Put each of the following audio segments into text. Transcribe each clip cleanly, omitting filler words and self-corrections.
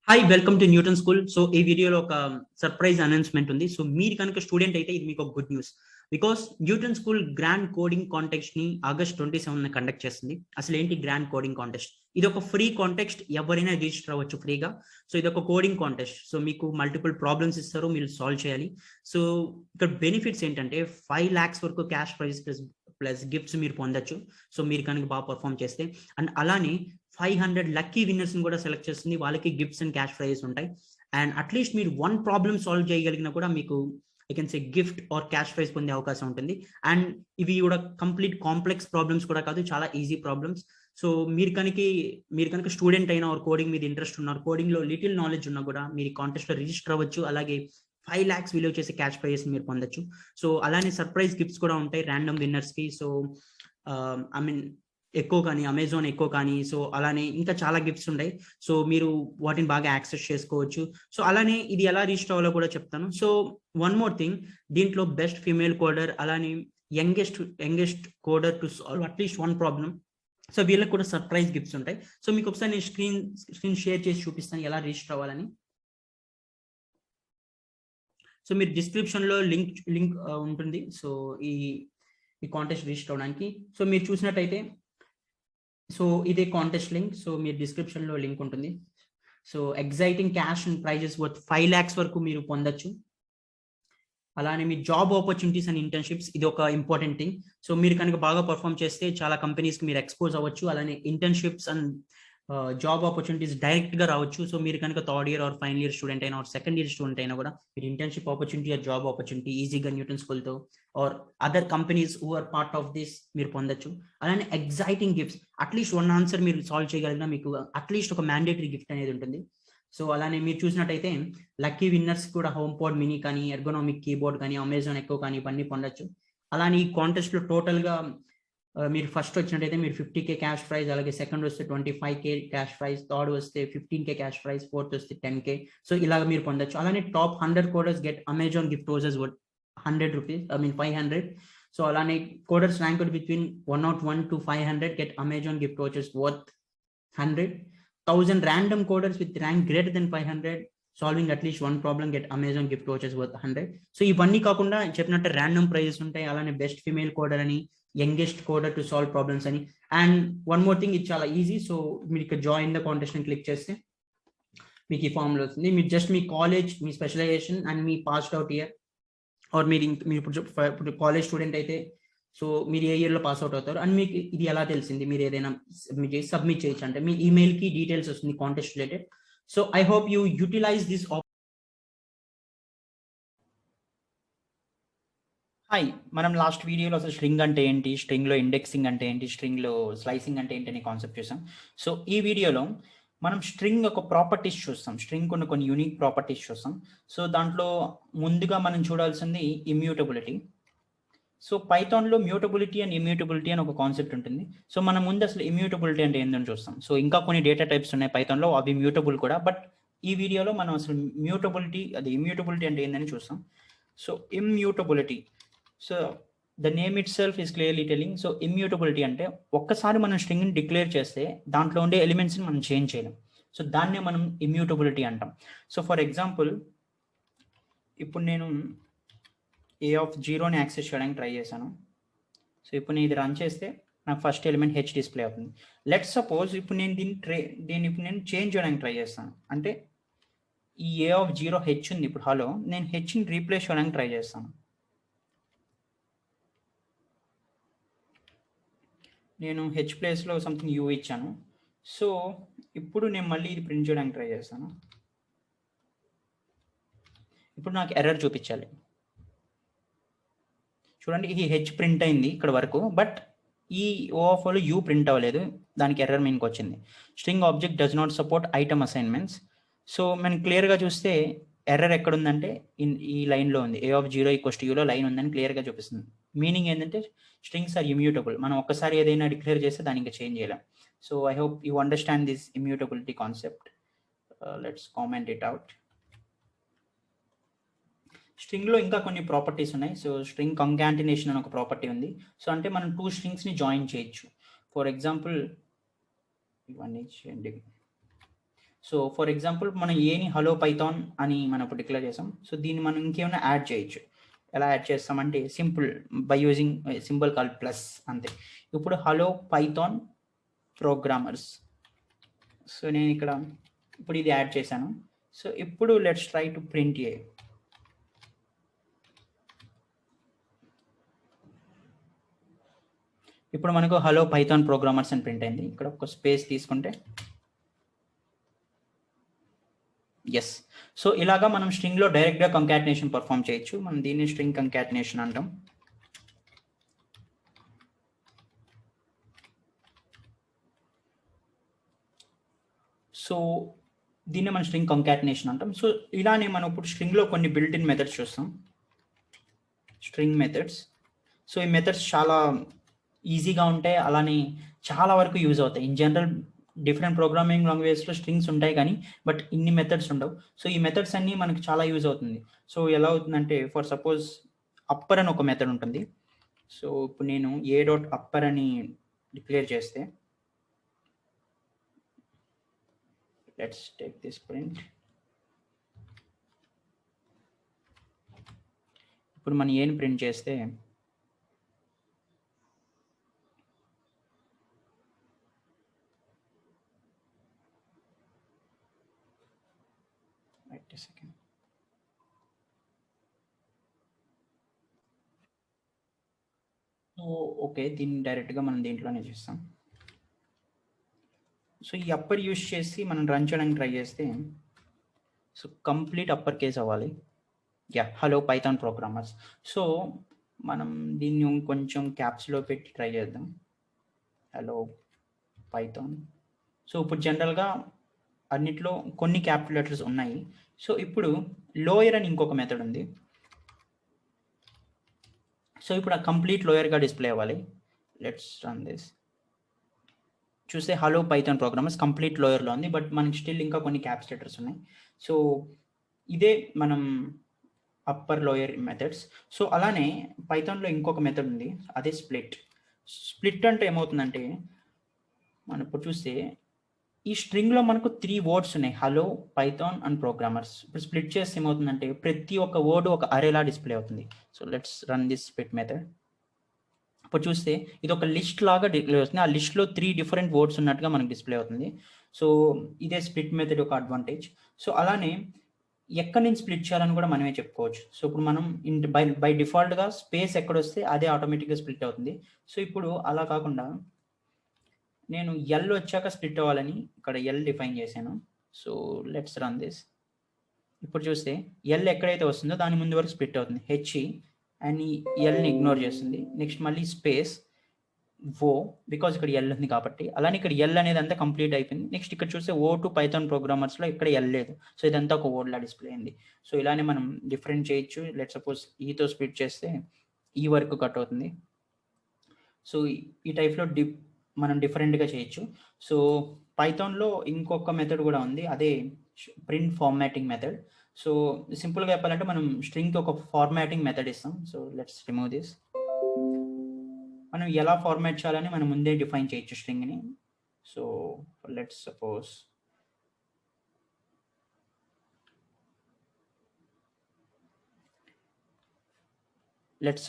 Hi welcome to Newton school. So ఈ వీడియోలో ఒక సర్ప్రైజ్ అనౌన్స్మెంట్ ఉంది. సో మీరు కనుక స్టూడెంట్ అయితే ఇది మీకు ఒక good news. Because Newton school grand coding contest ని August 27 కండక్ట్ చేస్తుంది. అసలు ఏంటి గ్రాండ్ కోడింగ్ కాంటెస్ట్? ఇది ఒక ఫ్రీ కాంటెస్ట్, ఎవరైనా రిజిస్టర్ అవ్వచ్చు ఫ్రీగా. సో ఇది ఒక కోడింగ్ కాంటెస్ట్. సో మీకు మల్టిపుల్ ప్రాబ్లమ్స్ ఇస్తారు, మీరు సాల్వ్ చేయాలి. సో ఇక్కడ బెనిఫిట్స్ ఏంటంటే 5 lakhs వరకు క్యాష్ ప్రైజ్ ప్లస్ గిఫ్ట్స్ మీరు పొందొచ్చు. సో మీరు కనుక బాగా పర్ఫామ్ చేస్తే. అండ్ అలానే 500 లక్కీ విన్నర్స్ కూడా సెలెక్ట్ చేస్తుంది. వాళ్ళకి గిఫ్ట్స్ అండ్ క్యాష్ ప్రైజెస్ ఉంటాయి. అండ్ అట్లీస్ట్ మీరు 1 ప్రాబ్లమ్ సాల్వ్ చేయగలిగినా కూడా మీకు I can say gift or cash prize పొందే అవకాశం ఉంటుంది. అండ్ ఇవి కూడా కంప్లీట్ కాంప్లెక్స్ ప్రాబ్లమ్స్ కూడా కాదు, చాలా ఈజీ ప్రాబ్లమ్స్. సో మీరు కనుక స్టూడెంట్ అయినా ఆర్ కోడింగ్ మీద ఇంట్రెస్ట్ ఉన్నారు, కోడింగ్ లో లిటిల్ నాలెడ్జ్ ఉన్నా కూడా మీరు కాంటెస్ట్ లో రిజిస్టర్ అవ్వచ్చు. అలాగే 5 lakhs విలువ చేసే క్యాష్ ప్రైజెస్ మీరు పొందొచ్చు. సో అలానే సర్ప్రైజ్ గిఫ్ట్స్ కూడా ఉంటాయి ర్యాండమ్ విన్నర్స్ కి. సో ఐ మీన్ ఎక్కువ కానీ, అమెజాన్ ఎక్కువ కానీ, సో అలానే ఇంకా చాలా గిఫ్ట్స్ ఉంటాయి. సో మీరు వాటిని బాగా యాక్సెస్ చేసుకోవచ్చు. సో అలానే ఇది ఎలా రిజిస్టర్ అవ్వాలో కూడా చెప్తాను. సో వన్ మోర్ థింగ్, దీంట్లో బెస్ట్ ఫీమేల్ కోడర్, అలానే youngest coder to solve at least 1 problem. So వీళ్ళకి కూడా సర్ప్రైజ్ గిఫ్ట్స్ ఉంటాయి. సో మీకు ఒకసారి నేను స్క్రీన్ షేర్ చేసి చూపిస్తాను ఎలా రిజిస్టర్ అవ్వాలని. సో మీరు డిస్క్రిప్షన్ లో లింక్ ఉంటుంది. సో ఈ కాంటెస్ట్ రిజిస్టర్ అవడానికి. సో మీరు చూసినట్టయితే సో ఇదే కాంటెస్ట్ లింక్. సో మీరు డిస్క్రిప్షన్ లో లింక్ ఉంటుంది. So exciting cash and prizes worth 5 lakhs వరకు మీరు పొందొచ్చు. అలానే మీ జాబ్ ఆపర్చునిటీస్ అండ్ ఇంటర్న్షిప్స్, ఇది ఒక ఇంపార్టెంట్ థింగ్. సో మీరు కనుక బాగా పర్ఫామ్ చేస్తే చాలా కంపెనీస్ కి మీరు ఎక్స్పోజ్ అవ్వచ్చు. అలానే internships and job opportunities direct గా రావచ్చు. సో మీరు కనుక 3rd year or final year student అయినా ఆర్ 2nd year స్టూడెంట్ అయినా కూడా మీరు internship opportunity or job opportunity ఈజీగా న్యూటన్ స్కూల్ తో or other companies who are part of this మీరు పొందొచ్చు. అలానే ఎగ్జైటింగ్ గిఫ్ట్స్, అట్లీస్ట్ 1 ఆన్సర్ మీరు సాల్వ్ చేయగలిగినా మీకు అట్లీస్ట్ ఒక మ్యాండేటరీ గిఫ్ట్ అనేది ఉంటుంది. సో అలానే మీరు చూసినట్టయితే లక్కీ విన్నర్స్ కూడా హోమ్ పాడ్ మినీ కానీ, ఎర్గోనామిక్ కీబోర్డ్ కానీ, అమెజాన్ ఎక్కువ కానీ ఇవన్నీ పొందొచ్చు. అలానే ఈ కాంటెస్ట్ లో టోటల్ గా మీరు ఫస్ట్ వచ్చినట్టయితే మీరు 50K క్యాష్ ప్రైజ్, అలాగే సెకండ్ వస్తే 25K క్యాష్ ప్రైజ్, థర్డ్ వస్తే 15K క్యాష్ ప్రైజ్, ఫోర్త్ వస్తే 10K. సో ఇలాగ మీరు పొందొచ్చు. అలానే top 100 coders get Amazon gift vouchers worth 100 rupees, I mean 500. So అలానే coders ranked between 101 to 500 get Amazon gift vouchers worth 100. 1000 random coders with rank greater than 500 solving at least 1 problem get Amazon gift vouchers worth 100. So ఇవన్నీ కాకుండా చెప్పినట్టు random prices ఉంటాయి. అలానే best female coder అని, youngest coder to solve problems అని. And one more thing, ఇది చాలా easy. So మీరు ఇక్కడ జాయిన్ ద కాంటెస్ట్ అని క్లిక్ చేస్తే మీకు ఈ ఫామ్ లో వస్తుంది. మీరు జస్ట్ మీ కాలేజ్, మీ స్పెషలైజేషన్ అండ్ మీ పాస్డ్ అవుట్ ఇయర్ ఆర్ మీరు ఇప్పుడు కాలేజ్ స్టూడెంట్ అయితే సో మీరు ఏ ఇయర్ లో పాస్ అవుట్ అవుతారు అండ్ మీకు ఇది ఎలా తెలిసింది, మీరు ఏదైనా సబ్మిట్ చేయొచ్చు అంటే మీ ఈమెయిల్ కి డీటెయిల్స్ వస్తుంది contest related. So I hope you utilise this. Hi, మనం లాస్ట్ వీడియోలో అసలు స్ట్రింగ్ అంటే ఏంటి, స్ట్రింగ్లో ఇండెక్సింగ్ అంటే ఏంటి, స్ట్రింగ్లో స్లైసింగ్ అంటే ఏంటి అనే కాన్సెప్ట్ చూసాం. సో ఈ వీడియోలో మనం స్ట్రింగ్ ఒక ప్రాపర్టీస్ చూస్తాం, స్ట్రింగ్ కొన్ని యూనిక్ ప్రాపర్టీస్ చూస్తాం. సో దాంట్లో ముందుగా మనం చూడాల్సింది immutability. So పైథాన్లో mutability and immutability అని ఒక కాన్సెప్ట్ ఉంటుంది. సో మనం ముందు అసలు ఇమ్యూటబిలిటీ అంటే ఏంటని చూస్తాం. సో ఇంకా కొన్ని డేటా టైప్స్ ఉన్నాయి పైథాన్లో, అవి మ్యూటబుల్ కూడా. బట్ ఈ వీడియోలో మనం అసలు మ్యూటబిలిటీ, అది ఇమ్యూటబిలిటీ అంటే ఏంటని చూస్తాం. So immutability, so the name it self is clearly telling. So immutability అంటే ఒక్కసారి మనం స్ట్రింగ్ని డిక్లేర్ చేస్తే దాంట్లో ఉండే ఎలిమెంట్స్ని మనం చేంజ్ చేయలేం. సో దాన్నే మనం ఇమ్యూటబిలిటీ అంటాం. సో ఫర్ ఎగ్జాంపుల్, ఇప్పుడు నేను A0ని యాక్సెస్ చేయడానికి ట్రై చేశాను. సో ఇప్పుడు నేను ఇది రన్ చేస్తే నాకు ఫస్ట్ ఎలిమెంట్ హెచ్ డిస్ప్లే అవుతుంది. లెట్ సపోజ్ ఇప్పుడు నేను దీన్ని ఇప్పుడు నేను చేంజ్ చేయడానికి ట్రై చేస్తాను. అంటే ఈ A0 హెచ్ ఉంది, ఇప్పుడు హలో, నేను హెచ్ని రీప్లేస్ చేయడానికి ట్రై చేస్తాను. నేను హెచ్ ప్లేస్లో సంథింగ్ యూ ఇచ్చాను. సో ఇప్పుడు నేను మళ్ళీ ఇది ప్రింట్ చేయడానికి ట్రై చేస్తాను. ఇప్పుడు నాకు ఎర్రర్ చూపించాలి. చూడండి, ఈ హెచ్ ప్రింట్ అయింది ఇక్కడ వరకు, బట్ ఈ ఓవర్ఫ్లోలో యూ ప్రింట్ అవ్వలేదు, దానికి ఎర్రర్ మీన్కి వచ్చింది. String object does not support item assignments. So మనం క్లియర్గా చూస్తే ఎర్రర్ ఎక్కడుందంటే ఈ లైన్లో ఉంది. A0 యూలో లైన్ ఉందని క్లియర్గా చూపిస్తుంది. మీనింగ్ ఏంటంటే స్ట్రింగ్స్ ఆర్ ఇమ్యూటబుల్. మనం ఒక్కసారి ఏదైనా డిక్లేర్ చేస్తే దాన్ని ఇంకా చేంజ్ చేయలేం. So I hope you understand this immutability concept. Let's comment it out. స్ట్రింగ్లో ఇంకా కొన్ని ప్రాపర్టీస్ ఉన్నాయి. సో స్ట్రింగ్ కంకాటినేషన్ అని ఒక ప్రాపర్టీ ఉంది. సో అంటే మనం 2 స్ట్రింగ్స్ని జాయిన్ చేయొచ్చు. ఫర్ ఎగ్జాంపుల్ ఇవన్నీ చేయండి. సో ఫర్ ఎగ్జాంపుల్ మనం ఏని హలో పైథాన్ అని మనం ఇప్పుడు డిక్లేర్ చేసాం. సో దీన్ని మనం ఇంకేమైనా యాడ్ చేయొచ్చు. ఎలా యాడ్ చేస్తామంటే simple by using symbol call plus అంతే. ఇప్పుడు హలో పైథాన్ ప్రోగ్రామర్స్. సో నేను ఇక్కడ ఇప్పుడు ఇది యాడ్ చేశాను. సో ఇప్పుడు లెట్స్ ట్రై టు ప్రింట్ ఏ. ఇప్పుడు మనకు హలో పైథాన్ ప్రోగ్రామర్స్ అని ప్రింట్ అయింది. ఇక్కడ ఒక స్పేస్ తీసుకుంటే ఎస్. సో ఇలాగా మనం స్ట్రింగ్లో డైరెక్ట్గా కంకాటినేషన్ పర్ఫామ్ చేయొచ్చు. మనం దీన్ని స్ట్రింగ్ కంకాటినేషన్ అంటాం. సో దీన్ని మనం స్ట్రింగ్ కంకాటినేషన్ అంటాం. సో ఇలానే మనం ఇప్పుడు స్ట్రింగ్లో కొన్ని బిల్ట్ ఇన్ మెథడ్స్ చూస్తాం, స్ట్రింగ్ మెథడ్స్. సో ఈ మెథడ్స్ చాలా ఈజీగా ఉంటాయి, అలానే చాలా వరకు యూజ్ అవుతాయి. ఇన్ జనరల్ డిఫరెంట్ ప్రోగ్రామింగ్ లాంగ్వేజ్లో స్ట్రింగ్స్ ఉంటాయి కానీ బట్ ఇన్ని మెథడ్స్ ఉండవు. సో ఈ మెథడ్స్ అన్నీ మనకి చాలా యూజ్ అవుతుంది. సో ఎలా అవుతుందంటే ఫర్ సపోజ్ అప్పర్ అని ఒక మెథడ్ ఉంటుంది. సో ఇప్పుడు నేను ఏ డాట్ అప్పర్ అని డిక్లేర్ చేస్తే లెట్స్ టేక్ దిస్ ప్రింట్. ఇప్పుడు మనం ఏని ప్రింట్ చేస్తే సెకండ్. సో ఓకే, దీన్ని డైరెక్ట్గా మనం దీంట్లోనే చేస్తాం. సో ఈ అప్పర్ యూజ్ చేసి మనం రన్ చేయడానికి ట్రై చేస్తే సో కంప్లీట్ అప్పర్ కేస్ అవ్వాలి. Yeah, hello Python programmers. So మనం దీన్ని కొంచెం క్యాప్స్లో పెట్టి ట్రై చేద్దాం, హలో పైథాన్. సో ఇప్పుడు జనరల్గా అన్నిట్లో కొన్ని క్యాపిటల్ లెటర్స్ ఉన్నాయి. సో ఇప్పుడు లోయర్ అని ఇంకొక మెథడ్ ఉంది. సో ఇప్పుడు ఆ కంప్లీట్ లోయర్గా డిస్ప్లే అవ్వాలి. Let's run this. చూస్తే హలో పైథాన్ ప్రోగ్రామర్స్ కంప్లీట్ లోయర్లో ఉంది, బట్ మనకి స్టిల్ ఇంకా కొన్ని క్యాప్స్ లెటర్స్ ఉన్నాయి. సో ఇదే మనం అప్పర్ లోయర్ మెథడ్స్. సో అలానే పైథాన్లో ఇంకొక మెథడ్ ఉంది, అదే స్ప్లిట్. స్ప్లిట్ అంటే ఏమవుతుందంటే మనం ఇప్పుడు చూస్తే ఈ స్ట్రింగ్లో మనకు 3 వర్డ్స్ ఉన్నాయి, హలో పైథాన్ అండ్ ప్రోగ్రామర్స్. ఇప్పుడు స్ప్లిట్ చేస్తే ఏమవుతుందంటే ప్రతి ఒక్క వర్డ్ ఒక అరేలా డిస్ప్లే అవుతుంది. So let's run this split method. ఇప్పుడు చూస్తే ఇది ఒక లిస్ట్ లాగా డిస్ప్లే అవుతుంది. ఆ లిస్ట్లో 3 డిఫరెంట్ వర్డ్స్ ఉన్నట్టుగా మనకు డిస్ప్లే అవుతుంది. సో ఇదే స్ప్లిట్ మెథడ్ ఒక అడ్వాంటేజ్. సో అలానే ఎక్కడి నుంచి స్ప్లిట్ చేయాలని కూడా మనమే చెప్పుకోవచ్చు. సో ఇప్పుడు మనం బై డిఫాల్ట్గా స్పేస్ ఎక్కడొస్తే అదే ఆటోమేటిక్గా స్ప్లిట్ అవుతుంది. సో ఇప్పుడు అలా కాకుండా నేను ఎల్ వచ్చాక స్ప్లిట్ అవ్వాలని ఇక్కడ ఎల్ డిఫైన్ చేశాను. So let's run this. ఇప్పుడు చూస్తే ఎల్ ఎక్కడైతే వస్తుందో దాని ముందు వరకు స్ప్లిట్ అవుతుంది, హెచ్ఈ అండ్ ఈ ఎల్ని ఇగ్నోర్ చేస్తుంది. నెక్స్ట్ మళ్ళీ స్పేస్ ఓ, బికాజ్ ఇక్కడ ఎల్ ఉంది కాబట్టి. అలానే ఇక్కడ ఎల్ అనేది అంతా కంప్లీట్ అయిపోయింది. నెక్స్ట్ ఇక్కడ చూస్తే ఓ టు పైథాన్ ప్రోగ్రామర్స్లో ఇక్కడ ఎల్ లేదు. సో ఇదంతా ఒక వర్డ్లా డిస్ప్లే అయింది. సో ఇలానే మనం డిఫరెంట్ చేయొచ్చు. లెట్ సపోజ్ ఈతో స్ప్లిట్ చేస్తే ఈ వరకు కట్ అవుతుంది. సో ఈ టైప్లో మనం డిఫరెంట్గా చేయొచ్చు. సో పైథాన్లో ఇంకొక మెథడ్ కూడా ఉంది, అదే ప్రింట్ ఫార్మాటింగ్ మెథడ్. సో సింపుల్గా చెప్పాలంటే మనం స్ట్రింగ్కి ఒక ఫార్మాటింగ్ మెథడ్ ఇస్తాం. So let's remove this. మనం ఎలా ఫార్మాట్ చేయాలని మనం ముందే డిఫైన్ చేయొచ్చు స్ట్రింగ్ని. సో లెట్స్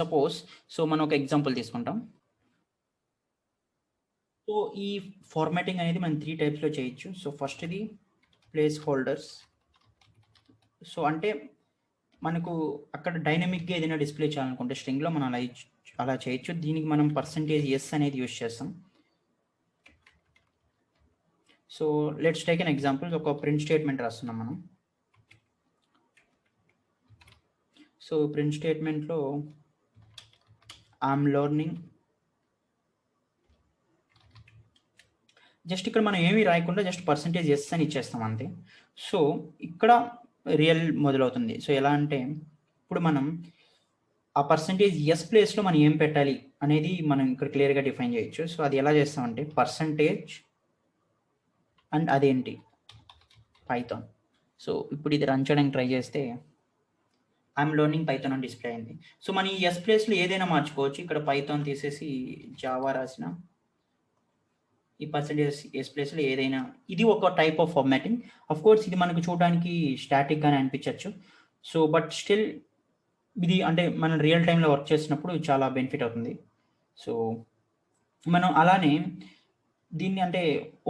సపోజ్ సో మనం ఒక ఎగ్జాంపుల్ తీసుకుంటాం. సో ఈ ఫార్మాటింగ్ అనేది మనం 3 టైప్స్లో చేయొచ్చు. సో ఫస్ట్ ఇది ప్లేస్ హోల్డర్స్. సో అంటే మనకు అక్కడ డైనమిక్గా ఏదైనా డిస్ప్లే చేయాలనుకుంటే స్ట్రింగ్లో మనం అలా చేయొచ్చు. దీనికి మనం %s అనేది యూజ్ చేస్తాం. So let's take an example. ఒక ప్రింట్ స్టేట్మెంట్ రాస్తున్నాం మనం. సో ప్రింట్ స్టేట్మెంట్లో ఐఎమ్ లెర్నింగ్, జస్ట్ ఇక్కడ మనం ఏమీ రాయకుండా జస్ట్ %s అని ఇచ్చేస్తాం అంతే. సో ఇక్కడ రియల్ మొదలవుతుంది. సో ఎలా అంటే ఇప్పుడు మనం ఆ %s ప్లేస్లో మనం ఏం పెట్టాలి అనేది మనం ఇక్కడ క్లియర్గా డిఫైన్ చేయొచ్చు. సో అది ఎలా చేస్తామంటే పర్సంటేజ్ అండ్ అదేంటి పైథాన్. సో ఇప్పుడు ఇది రన్ చేయడానికి ట్రై చేస్తే ఐఎమ్ లెర్నింగ్ పైథాన్ అని డిస్ప్లే అయింది. సో మనం ఈ ఎస్ ప్లేస్లో ఏదైనా మార్చుకోవచ్చు. ఇక్కడ పైథాన్ తీసేసి జావా రాసిన ఈ పర్సెంటేజ్ ఎస్ ప్లేస్లో ఏదైనా, ఇది ఒక type of formatting. Of course ఇది మనకు చూడడానికి స్టాటిక్గానే అనిపించవచ్చు. సో బట్ స్టిల్ ఇది అంటే మనం రియల్ టైంలో వర్క్ చేసినప్పుడు చాలా బెనిఫిట్ అవుతుంది. సో మనం అలానే దీన్ని అంటే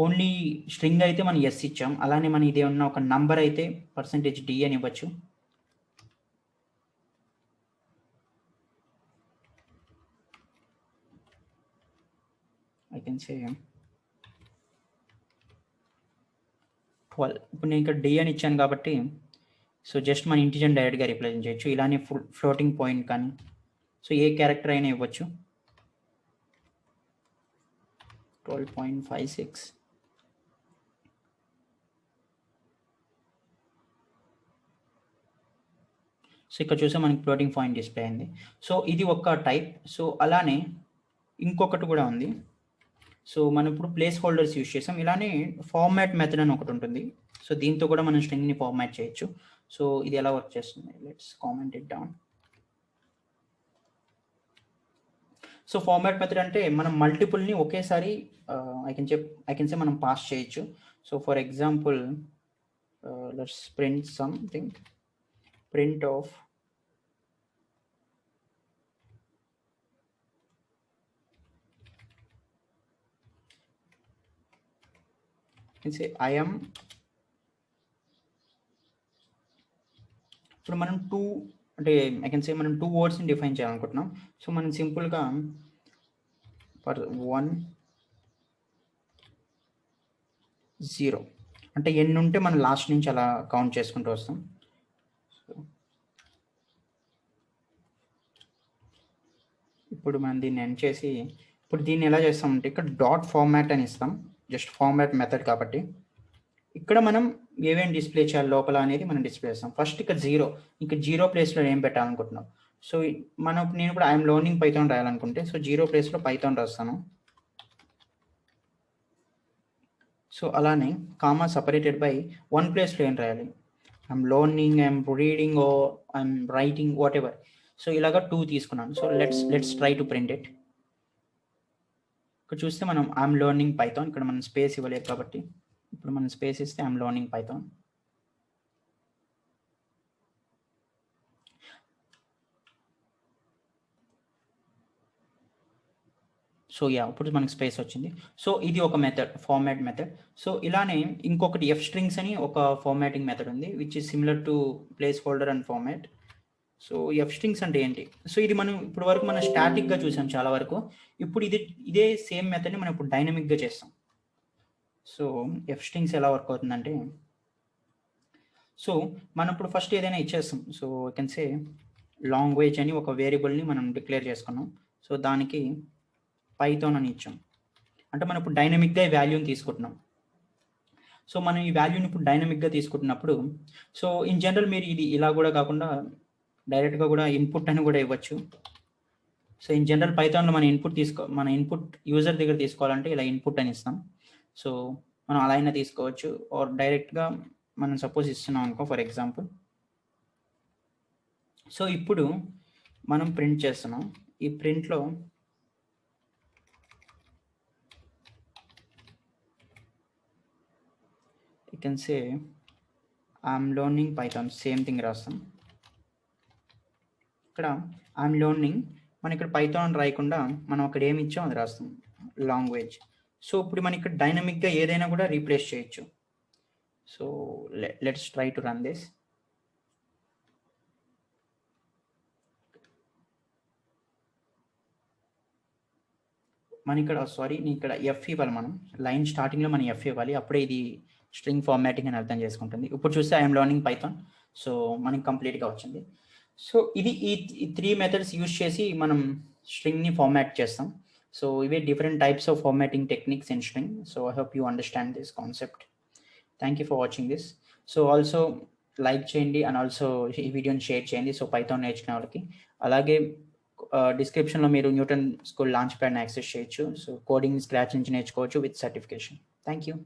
ఓన్లీ స్ట్రింగ్ అయితే మనం ఎస్ ఇచ్చాం, అలానే మనం ఇదేమన్నా ఒక నంబర్ అయితే %d అని ఇవ్వచ్చు. ఐ కెన్ సే 12. ఇప్పుడు నేను ఇక్కడ d అని ఇచ్చాను కాబట్టి సో జస్ట్ మన ఇంటిజర్ డైరెక్ట్గా రిప్రజెంట్ చేయొచ్చు. ఇలానే ఫ్లోటింగ్ పాయింట్ కానీ సో ఏ క్యారెక్టర్ అయినా ఇవ్వచ్చు. 12.56. సో ఇక్కడ చూస్తే మనకి ఫ్లోటింగ్ పాయింట్ డిస్ప్లే అయింది. సో ఇది ఒక టైప్. సో అలానే ఇంకొకటి కూడా ఉంది. సో మనం ఇప్పుడు ప్లేస్ హోల్డర్స్ యూజ్ చేసాం. ఇలానే ఫార్మాట్ మెథడ్ అని ఒకటి ఉంటుంది. సో దీంతో కూడా మనం స్ట్రింగ్ని ఫార్మాట్ చేయొచ్చు. సో ఇది ఎలా వర్క్ చేస్తుంది, let's comment it down. So format method అంటే మనం మల్టిపుల్ని ఒకేసారి ఐ కెన్ సే మనం పాస్ చేయొచ్చు. So for example let's print something, print of say I am. ఇప్పుడు మనం అంటే ఐ కెన్ సే మనం 2 వర్డ్స్ని డిఫైన్ చేయాలనుకుంటున్నాం. సో మనం సింపుల్గా ఫర్ 1 0 అంటే ఎన్ని ఉంటే మనం లాస్ట్ నుంచి అలా కౌంట్ చేసుకుంటూ వస్తాం. ఇప్పుడు మనం దీన్ని ఎండ్ చేసి ఇప్పుడు దీన్ని ఎలా చేస్తామంటే ఇక్కడ డాట్ ఫార్మాట్ అని ఇస్తాం, జస్ట్ ఫార్మాట్ మెథడ్ కాబట్టి. ఇక్కడ మనం ఏమేమి డిస్ప్లే చేయాలి లోపల అనేది మనం డిస్ప్లే చేస్తాం. ఫస్ట్ ఇక్కడ 0, ఇక్కడ 0 ప్లేస్లో ఏం పెట్టాలనుకుంటున్నాం. సో నేను ఇప్పుడు ఐఎమ్ లెర్నింగ్ పైథాన్ రాయాలనుకుంటే సో 0 ప్లేస్లో పైథాన్ రాస్తాను. సో అలానే కామా సపరేటెడ్ బై 1 ప్లేస్లో ఏం రాయాలి, I'm learning, I'm reading, oh I'm writing, whatever. So ఇలాగా 2 తీసుకున్నాను. So let's try to print it. ఇక్కడ చూస్తే మనం ఐఎమ్ లెర్నింగ్ పైథాన్, ఇక్కడ మనం స్పేస్ ఇవ్వలేదు కాబట్టి ఇప్పుడు మనం స్పేస్ ఇస్తే ఐఎమ్ లెర్నింగ్ పైథాన్. సో ఇప్పుడు మనకి స్పేస్ వచ్చింది. సో ఇది ఒక మెథడ్, ఫార్మాట్ మెథడ్. సో ఇలానే ఇంకొకటి ఎఫ్ స్ట్రింగ్స్ అని ఒక ఫార్మాటింగ్ మెథడ్ ఉంది which is similar to place holder and format. So F strings అంటే ఏంటి, సో ఇది మనం ఇప్పుడు వరకు మనం స్టాటిక్గా చూసాం చాలా వరకు. ఇప్పుడు ఇదే సేమ్ మెథడ్ని మనం ఇప్పుడు డైనమిక్గా చేస్తాం. సో ఎఫ్ స్ట్రింగ్స్ ఎలా వర్క్ అవుతుందంటే సో మనం ఇప్పుడు ఫస్ట్ ఏదైనా ఇచ్చేస్తాం. So I can say language అని ఒక వేరియబుల్ని మనం డిక్లేర్ చేసుకున్నాం. సో దానికి పైథాన్ అని ఇచ్చాం. అంటే మనం ఇప్పుడు డైనమిక్గా ఈ వాల్యూని తీసుకుంటున్నాం. సో మనం ఈ వాల్యూని ఇప్పుడు డైనమిక్గా తీసుకుంటున్నప్పుడు సో ఇన్ జనరల్ మీరు ఇది ఇలా కూడా కాకుండా డైరెక్ట్గా కూడా ఇన్పుట్ అని కూడా ఇవ్వచ్చు. సో ఇన్ జనరల్ పైథాన్లో మన ఇన్పుట్ యూజర్ దగ్గర తీసుకోవాలంటే ఇలా ఇన్పుట్ అని ఇస్తాం. సో మనం అలా అయినా తీసుకోవచ్చు, ఆర్ డైరెక్ట్గా మనం సపోజ్ ఇస్తున్నాం అనుకో ఫర్ ఎగ్జాంపుల్. సో ఇప్పుడు మనం ప్రింట్ చేస్తున్నాం. ఈ ప్రింట్లో you can say I'm learning Python, same thing రాస్తాం. ఇక్కడ ఐఎమ్ లెర్నింగ్, మనం ఇక్కడ పైథాన్ రాయకుండా మనం అక్కడ ఏమి ఇచ్చాం అది రాస్తాం, లాంగ్వేజ్. సో ఇప్పుడు మనం ఇక్కడ డైనమిక్గా ఏదైనా కూడా రీప్లేస్ చేయొచ్చు. So let's try to run this. మన ఇక్కడ ఇక్కడ ఎఫ్ ఇవ్వాలి, మనం లైన్ స్టార్టింగ్లో మనం ఎఫ్ ఇవ్వాలి, అప్పుడే ఇది స్ట్రింగ్ ఫార్మాటింగ్ అని అర్థం చేసుకుంటుంది. ఇప్పుడు చూస్తే ఐఎమ్ లెర్నింగ్ పైథాన్, సో మనకి కంప్లీట్గా వచ్చింది. సో ఇది ఈ 3 మెథడ్స్ యూజ్ చేసి మనం స్ట్రింగ్ని ఫార్మాట్ చేస్తాం. సో ఇవే different types of formatting techniques in string. So I hope you understand this concept. Thank you for watching this. So also like చేయండి అండ్ ఆల్సో ఈ వీడియోని షేర్ చేయండి. సో పైథాన్ నేర్చుకునే వాళ్ళకి. అలాగే డిస్క్రిప్షన్లో మీరు న్యూటన్ స్కూల్ లాంచ్ ప్యాడ్ని యాక్సెస్ చేయొచ్చు. సో కోడింగ్ స్క్రాచ్ నుంచి నేర్చుకోవచ్చు విత్ సర్టిఫికేషన్. Thank you.